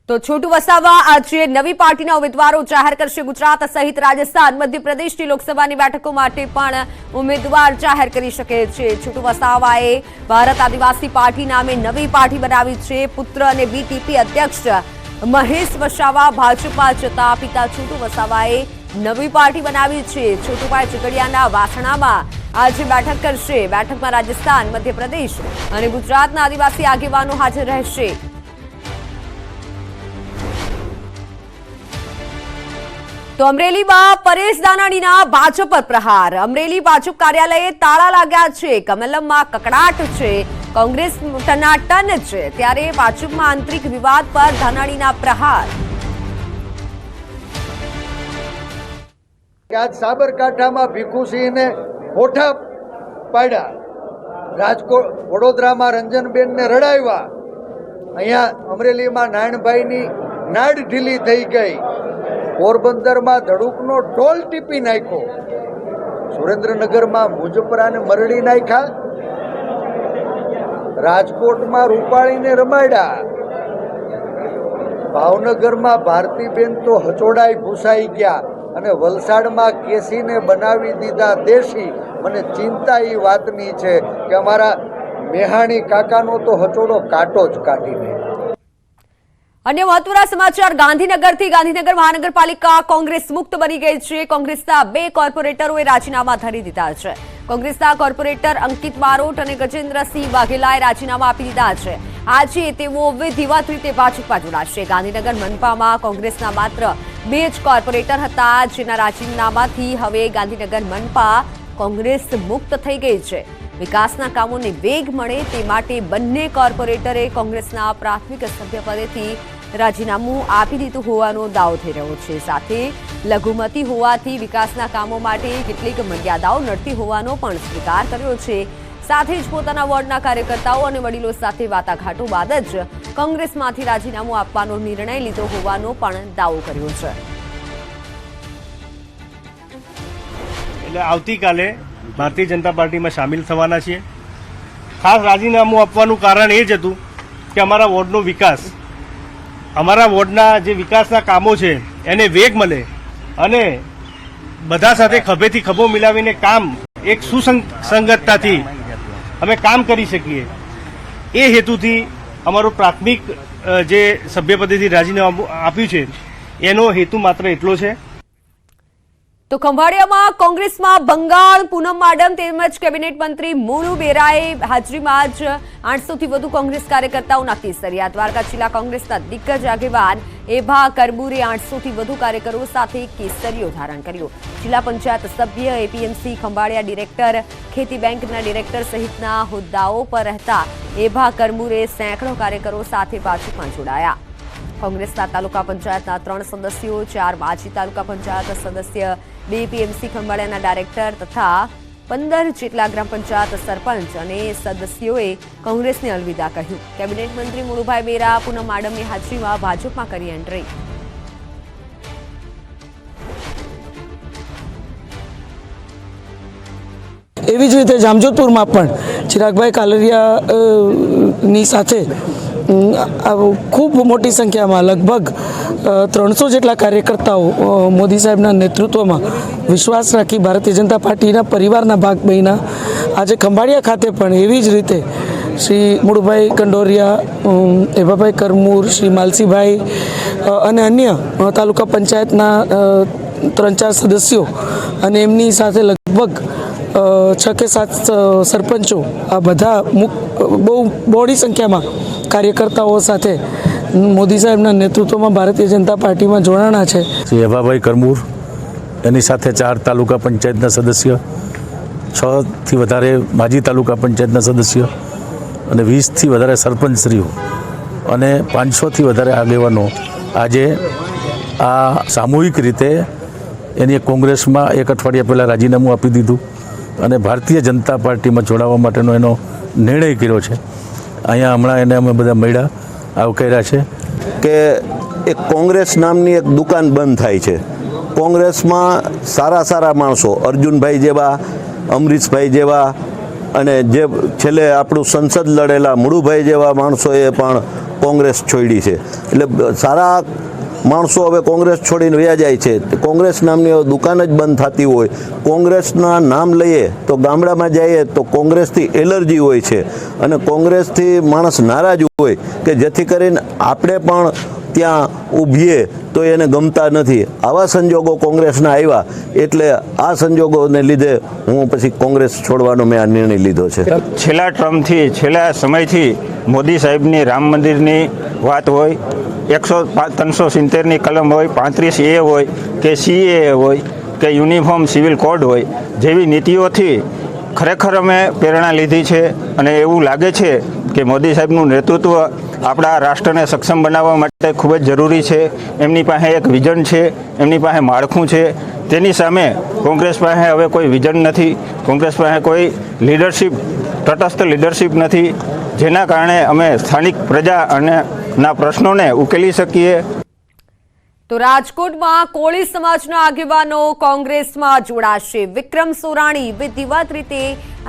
તો છોટુ વસાવા આજે નવી પાર્ટીના ઉમેદવારો જાહેર કરશે। ગુજરાત સહિત રાજસ્થાન, મધ્યપ્રદેશની લોકસભાની બેઠકો માટે પણ ઉમેદવાર જાહેર કરી શકે છે। છોટુ વસાવાએ ભારત આદિવાસી પાર્ટી નામે નવી પાર્ટી બનાવી છે। પુત્ર અને બીટીપી અધ્યક્ષ મહેશ વસાવા ભાજપમાં જતા પિતા છોટુ વસાવાએ નવી પાર્ટી બનાવી છે। છોટુભાઈ ઝઘડિયાના વાસણામાં આજે બેઠક કરશે। બેઠકમાં રાજસ્થાન, મધ્યપ્રદેશ અને ગુજરાતના આદિવાસી આગેવાનો હાજર રહેશે। તો અમરેલીમાં પરેશ ધાનાણીના ભાજપ પર પ્રહાર। અમરેલી ભાજપ કાર્યાલયે તાળા લાગ્યા છે। કમલમમાં કકડાટ છે। કોંગ્રેસ ટનાટન છે, ત્યારે ભાજપમાં આંતરિક વિવાદ પર ધાનાણીના પ્રહાર। આજ સાબરકાંઠામાં ભીખુસિંહને હોઠા પાડ્યા, રાજકોટ વડોદરામાં રંજનબેનને રડાવ્યા, અહીંયા અમરેલીમાં નાયણભાઈની નાડ ઢીલી થઈ ગઈ, પોરબંદરમાં ધડુકનો ઢોલ ટીપી નાખ્યો, સુરેન્દ્રનગરમાં મુજપરાને મરડી નાખ્યા, રાજકોટમાં રૂપાળીને રમાડ્યા, ભાવનગરમાં ભારતીબેન તો હચોડાઈ ભૂસાઈ ગયા અને વલસાડમાં કેસીને બનાવી દીધા દેશી। મને ચિંતા એ વાતની છે કે અમારા મેહાણી કાકાનો તો હચોડો કાંટો જ કાઢી દે। अन्य महत्वना समाचार गांधीनगरथी। गांधीनगर महानगरपालिका कांग्रेस मुक्त बनी गई है। कांग्रेसना 2 कोर्पोरेटरोए राजीनामा धरी दीधा है। कांग्रेसना कोर्पोरेटर अंकित बारोट और गजेन्द्रसिंह वाघेलाए राजीनामा आपी दीधा है। आज तेओ विधिवत रीते भाजपा जोड़ाशे। गांधीनगर मनपामां कांग्रेसना मात्र 2 ज कोर्पोरेटर हता, जेना राजीनामाथी हवे गांधीनगर मनपा कांग्रेस मुक्त थई गई है। विकासना कामोने वेग मळे ते माटे बंने कोर्पोरेटरे कांग्रेसना प्राथमिक सभ्यपदेथी राजीनामું આપી દીધું હોવાનો દાવો થઈ રહ્યો છે। સાથે લઘુમતી હોવાથી વિકાસના કામો માટે કેટલીક મર્યાદાઓ નડતી હોવાનો પણ સ્વીકાર કર્યો છે। સાથે જ પોતાના વોર્ડના કાર્યકર્તાઓ અને વડીલો સાથે વાટાઘાટો બાદ જ કોંગ્રેસમાંથી રાજીનામું આપવાનો નિર્ણય લીધો હોવાનો પણ દાવો કર્યો છે। એટલે આવતીકાલે ભારતીય જનતા પાર્ટીમાં સામેલ થવાના છીએ। ખાસ રાજીનામું આપવાનું કારણ એ જ હતું કે અમારા વોર્ડનો વિકાસ, અમારા વોર્ડના જે વિકાસના કામો છે એને વેગ મળે અને બધા સાથે ખભેથી ખભો મિલાવીને કામ એક સુસંગતતાથી અમે કામ કરી શકીએ, એ હેતુથી અમારો પ્રાથમિક જે સભ્યપદેથી રાજીનામું આપ્યું છે એનો હેતુ માત્ર એટલો છે। તો ખંભાળિયામાં કોંગ્રેસમાં બંગાળ પૂનમ માડમ તેમજ કેબિનેટ મંત્રી મોનુ બેરાએ હાજરીમાં જ 800 થી વધુ કોંગ્રેસ કાર્યકર્તાઓના કેસરિયા। દ્વારકા જિલ્લા કોંગ્રેસના દિગ્ગજ આગેવાન એભા કરબૂરે 800 થી વધુ કાર્યકરો સાથે કેસરીઓ ધારણ કર્યો। જિલ્લા પંચાયત સભ્ય, એપીએમસી ખંભાળિયા ડિરેક્ટર, ખેતી બેંકના ડિરેક્ટર સહિતના હોદ્દાઓ પર રહેતા એભા કરબૂરે સેંકડો કાર્યકરો સાથે ભાજપમાં જોડાયા। કોંગ્રેસના તાલુકા પંચાયતના 3 સદસ્યો, 4 માજી તાલુકા પંચાયત સદસ્ય, 2 એપીએમસી ખંભાળિયાના ડાયરેક્ટર તથા 15 જેટલા ગ્રામ પંચાયત સરપંચ અને સદસ્યોએ કોંગ્રેસને અલવિદા કહ્યું। કેબિનેટ મંત્રી મુળુભાઈ બેરા પૂનમ માડમની હાજરીમાં ભાજપમાં કરી એન્ટ્રી। એવી જ રીતે જામજોધપુરમાં પણ ચિરાગભાઈ કાલરિયાની સાથે ખૂબ મોટી સંખ્યામાં લગભગ 300 જેટલા કાર્યકર્તાઓ મોદી સાહેબના નેતૃત્વમાં વિશ્વાસ રાખી ભારતીય જનતા પાર્ટીના પરિવારના ભાગ બન્યા। આજે ખંભાળિયા ખાતે પણ એવી જ રીતે શ્રી મુળુભાઈ કંડોરિયા, એભાભાઈ કરમૂર, શ્રી માલસીભાઈ અને અન્ય તાલુકા પંચાયતના 3-4 સદસ્યો અને એમની સાથે લગભગ 6 કે 7 સરપંચો, આ બધા બહુ બહોળી સંખ્યામાં કાર્યકર્તાઓ સાથે મોદી સાહેબના નેતૃત્વમાં ભારતીય જનતા પાર્ટીમાં જોડાણા છે। શ્રી એભાભાઈ કરમૂર, એની સાથે 4 તાલુકા પંચાયતના સદસ્ય, 6 થી વધારે માજી તાલુકા પંચાયતના સદસ્ય અને 20 થી વધારે સરપંચશ્રીઓ અને 500 થી વધારે આગેવાનો આજે આ સામૂહિક રીતે એની કોંગ્રેસમાં 1 અઠવાડિયા પહેલાં રાજીનામું આપી દીધું અને ભારતીય જનતા પાર્ટીમાં જોડાવા માટેનો એનો નિર્ણય કર્યો છે। અહીંયા હમણાં એને અમે બધા મળ્યા, આવકાર્યા છે કે એક કોંગ્રેસ નામની એક દુકાન બંધ થાય છે। કોંગ્રેસમાં સારા માણસો, અર્જુનભાઈ જેવા, અમરીશભાઈ જેવા અને જે છેલ્લે આપણું સંસદ લડેલા મુળુભાઈ જેવા માણસોએ પણ કોંગ્રેસ છોડી છે. એટલે સારા માણસો હવે કોંગ્રેસ છોડીને વયા જાય છે. કોંગ્રેસ નામની દુકાન જ બંધ થતી હોય. કોંગ્રેસના નામ લઈએ તો ગામડામાં જઈએ તો કોંગ્રેસથી એલર્જી હોય છે અને કોંગ્રેસથી માણસ નારાજ હોય કે જેથી કરીને આપણે પણ ત્યાં ઊભીએ તો એને ગમતા નથી. આવા સંજોગો કોંગ્રેસના આવ્યા એટલે આ સંજોગોને લીધે હું પછી કોંગ્રેસ છોડવાનો મેં આ નિર્ણય લીધો છે. છેલ્લા ટર્મથી છેલ્લા સમયથી મોદી સાહેબની રામ મંદિરની વાત હોય, 370ની કલમ હોય, 35A હોય કે CAA હોય કે યુનિફોર્મ સિવિલ કોડ હોય જેવી નીતિઓથી ખરેખર અમે પ્રેરણા લીધી છે અને એવું લાગે છે કે મોદી સાહેબનું નેતૃત્વ આપણા રાષ્ટ્રને સક્ષમ બનાવવા માટે ખૂબ જ જરૂરી છે. એમની પાસે એક વિઝન છે, એમની પાસે માળખું છે. તેની સામે કોંગ્રેસ પાસે હવે કોઈ વિઝન નથી, કોંગ્રેસ પાસે કોઈ લીડરશિપ, તટસ્થ લીડરશિપ નથી, જેના કારણે અમે સ્થાનિક પ્રજા અને ના પ્રશ્નોને ઉકેલી શકીએ. તો રાજકોટમાં કોળી સમાજના આગેવાનો કોંગ્રેસમાં જોડાશે. વિક્રમ સોરાણી વિધિવત રીતે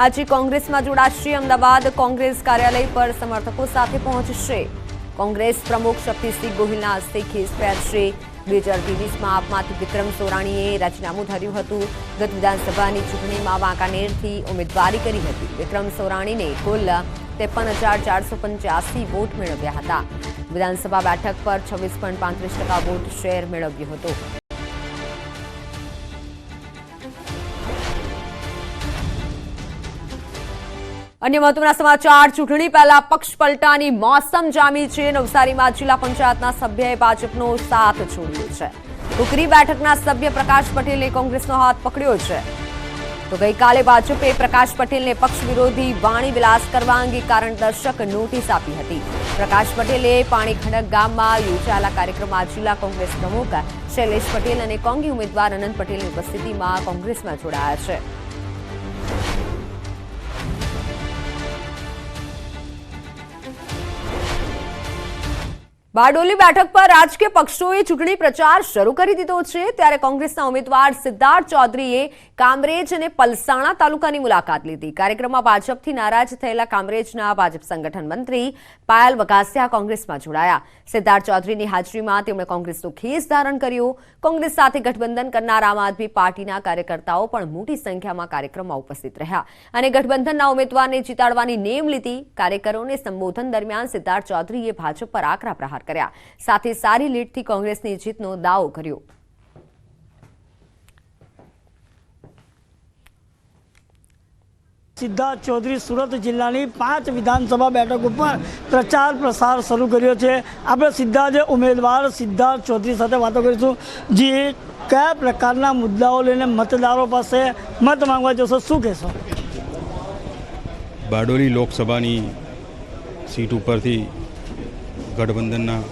આજે કોંગ્રેસમાં જોડાશે. અમદાવાદ કોંગ્રેસ કાર્યાલય પર સમર્થકો સાથે પહોંચશે. કોંગ્રેસ પ્રમુખ શક્તિસિંહ ગોહિલના હસ્તે ખેસ પહેરશે. 2023માં આપમાંથી વિક્રમ સોરાણીએ રાજીનામું ધર્યું હતું. ગત વિધાનસભાની ચૂંટણીમાં વાંકાનેરથી ઉમેદવારી કરી હતી. વિક્રમ સોરાણીને કુલ 53,485 વોટ મેળવ્યા હતા. વિધાનસભા બેઠક પર 26.35% વોટ શેર મેળવ્યો હતો. અન્ય મહત્વના સમાચાર. ચૂંટણી પહેલા પક્ષ પલટાની મોસમ જામી છે. નવસારીમાં જિલ્લા પંચાયતના સભ્યએ ભાજપનો સાથ છોડ્યો છે. કુકરી બેઠકના સભ્ય પ્રકાશ પટેલે કોંગ્રેસનો હાથ પકડ્યો છે. તો ગઈકાલે ભાજપે પ્રકાશ પટેલને પક્ષ વિરોધી વાણી વિલાસ કરવા અંગે કારણદર્શક નોટિસ આપી હતી. પ્રકાશ પટેલે પાણી ખડક ગામમાં યોજાયેલા કાર્યક્રમમાં જિલ્લા કોંગ્રેસ પ્રમુખ શૈલેષ પટેલ અને કોંગી ઉમેદવાર અનંત પટેલની ઉપસ્થિતિમાં કોંગ્રેસમાં જોડાયા છે. બારડોલી બેઠક પર રાજકીય પક્ષોએ ચૂંટણી પ્રચાર શરૂ કરી દીધો છે. ત્યારે કોંગ્રેસના ઉમેદવાર સિદ્ધાર્થ ચૌધરીએ કામરેજ અને પલસાણા તાલુકાની મુલાકાત લીધી. કાર્યક્રમમાં ભાજપથી નારાજ થયેલા કામરેજના ભાજપ સંગઠન મંત્રી પાયલ વઘાસિયા કોંગ્રેસમાં જોડાયા. સિદ્ધાર્થ ચૌધરીની હાજરીમાં તેમણે કોંગ્રેસનો ખેસ ધારણ કર્યો. કોંગ્રેસ સાથે ગઠબંધન કરનાર આમ આદમી પાર્ટીના કાર્યકર્તાઓ પણ મોટી સંખ્યામાં કાર્યક્રમમાં ઉપસ્થિત રહ્યા અને ગઠબંધનના ઉમેદવારને જીતાડવાની નેમ લીધી. કાર્યકરોને સંબોધન દરમિયાન સિદ્ધાર્થ ચૌધરીએ ભાજપ પર આકરા પ્રહાર કર્યા. સાથે સારી લીડથી કોંગ્રેસની જીતનો દાવો કર્યો. સિદ્ધાર્થ ચૌધરી સુરત જિલ્લાની 5 વિધાનસભા બેઠક ઉપર પ્રચાર પ્રસાર શરૂ કર્યો છે. આપણે સીધા જ ઉમેદવાર સિદ્ધાર્થ ચૌધરી સાથે વાતો કરીશું. જે કયા પ્રકારના મુદ્દાઓ લઈને મતદારો પાસે મત માંગવા જશો, શું કહેશો? બારડોલી લોકસભાની સીટ ઉપરથી ગઠબંધનના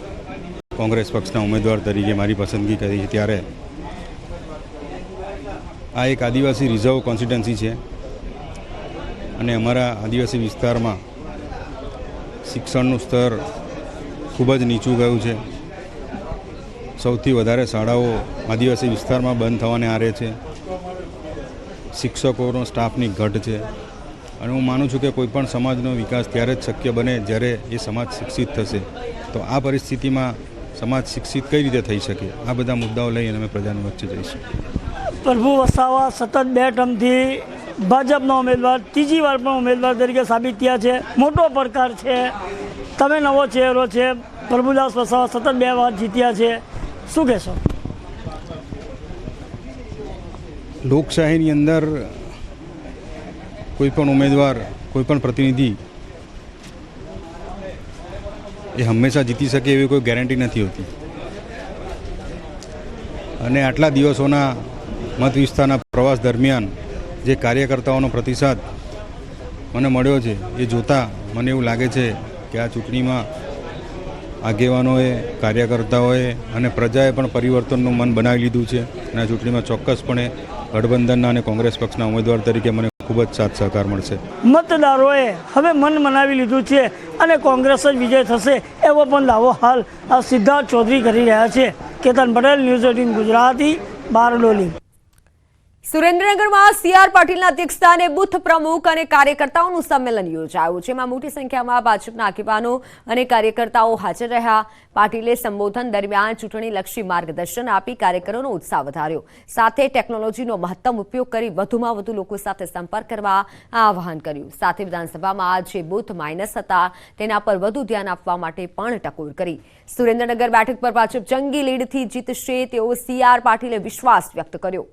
કોંગ્રેસ પક્ષના ઉમેદવાર તરીકે મારી પસંદગી કરી છે. ત્યારે આ એક આદિવાસી રિઝર્વ કોન્સ્ટિટ્યુન્સી છે અને અમારા આદિવાસી વિસ્તારમાં શિક્ષણનું સ્તર ખૂબ જ નીચું ગયું છે. સૌથી વધારે શાળાઓ આદિવાસી વિસ્તારમાં બંધ થવાને આરે છે. શિક્ષકોનો સ્ટાફની ઘટ છે અને હું માનું છું કે કોઈપણ સમાજનો વિકાસ ત્યારે જ શક્ય બને જ્યારે એ સમાજ શિક્ષિત થશે. તો આ પરિસ્થિતિમાં સમાજ શિક્ષિત કઈ રીતે થઈ શકે, આ બધા મુદ્દાઓ લઈ અને અમે પ્રજાની વચ્ચે જઈશું. પ્રભુ વસાવા સતત 2 ટર્મથી ભાજપના ઉમેદવાર, ત્રીજી વાર પણ ઉમેદવાર તરીકે સાબિત થયા છે. મોટો પડકાર છે. તમે નવો ચહેરો છે. પ્રભુદાસ વસાવા સતત 2 વાર જીત્યા છે. શું કહેશો? લોકશાહીની અંદર કોઈપણ ઉમેદવાર, કોઈપણ પ્રતિનિધિ એ હંમેશા જીતી શકે એવી કોઈ ગેરંટી નથી હોતી અને આટલા દિવસોના મત વિસ્તારના પ્રવાસ દરમિયાન જે કાર્યકર્તાઓનો પ્રતિસાદ મને મળ્યો છે એ જોતાં મને એવું લાગે છે કે આ ચૂંટણીમાં આગેવાનોએ, કાર્યકર્તાઓએ અને પ્રજાએ પણ પરિવર્તનનું મન બનાવી લીધું છે અને આ ચૂંટણીમાં ચોક્કસપણે ગઠબંધનના અને કોંગ્રેસ પક્ષના ઉમેદવાર તરીકે મને ખૂબ જ સાથ સહકાર મળશે. મતદારોએ હવે મન મનાવી લીધું છે અને કોંગ્રેસ જ વિજય થશે એવો પણ દાવો હાલ સિદ્ધાર્થ ચૌધરી કરી રહ્યા છે. કેતન પટેલ, ન્યૂઝ 18 ગુજરાતી, બારડોલી. સુરેન્દ્રનગરમાં સીઆર પાટીલના અધ્યક્ષસ્થાને બુથ પ્રમુખ અને કાર્યકર્તાઓનું સંમેલન યોજાયું, જેમાં મોટી સંખ્યામાં ભાજપના આગેવાનો અને કાર્યકર્તાઓ હાજર રહ્યા. પાટીલે સંબોધન દરમિયાન ચૂંટણીલક્ષી માર્ગદર્શન આપી કાર્યકરોનો ઉત્સાહ વધાર્યો. સાથે ટેકનોલોજીનો મહત્તમ ઉપયોગ કરી વધુમાં વધુ લોકો સાથે સંપર્ક કરવા આહવાન કર્યું. સાથે વિધાનસભામાં જે બુથ માઇનસ હતા તેના પર વધુ ધ્યાન આપવા માટે પણ ટકોર કરી. સુરેન્દ્રનગર બેઠક પર ભાજપ જંગી લીડથી જીતશે તેવો સીઆર પાટીલે વિશ્વાસ વ્યક્ત કર્યો.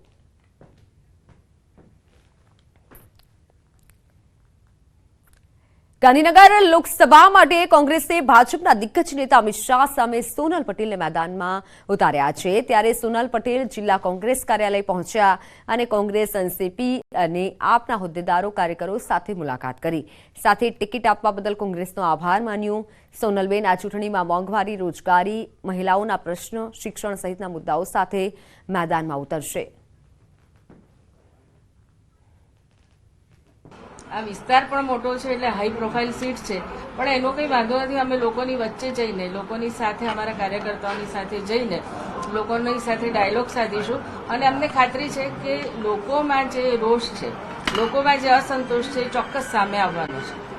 ગાંધીનગર લોકસભા માટે કોંગ્રેસે ભાજપના દિગ્ગજ નેતા અમિત શાહ સામે સોનલ પટેલને મેદાનમાં ઉતાર્યા છે. ત્યારે સોનલ પટેલ જિલ્લા કોંગ્રેસ કાર્યાલય પહોંચ્યા અને કોંગ્રેસ, એનસીપી અને આપના હોદ્દેદારો, કાર્યકરો સાથે મુલાકાત કરી. સાથે ટિકિટ આપવા બદલ કોંગ્રેસનો આભાર માન્યો. સોનલબેન આ ચૂંટણીમાં મોંઘવારી, રોજગારી, મહિલાઓના પ્રશ્નો, શિક્ષણ સહિતના મુદ્દાઓ સાથે મેદાનમાં ઉતરશે. આ વિસ્તાર પણ મોટો છે એટલે હાઈ પ્રોફાઇલ સીટ છે, પણ એનો કંઈ વાંધો નથી. અમે લોકોની વચ્ચે જઈને, લોકોની સાથે, અમારા કાર્યકર્તાઓની સાથે જઈને લોકોની સાથે ડાયલોગ સાધીશું. અને અમને ખાતરી છે કે લોકોમાં જે રોષ છે, લોકોમાં જે અસંતોષ છે, એ ચોક્કસ સામે આવવાનો છે.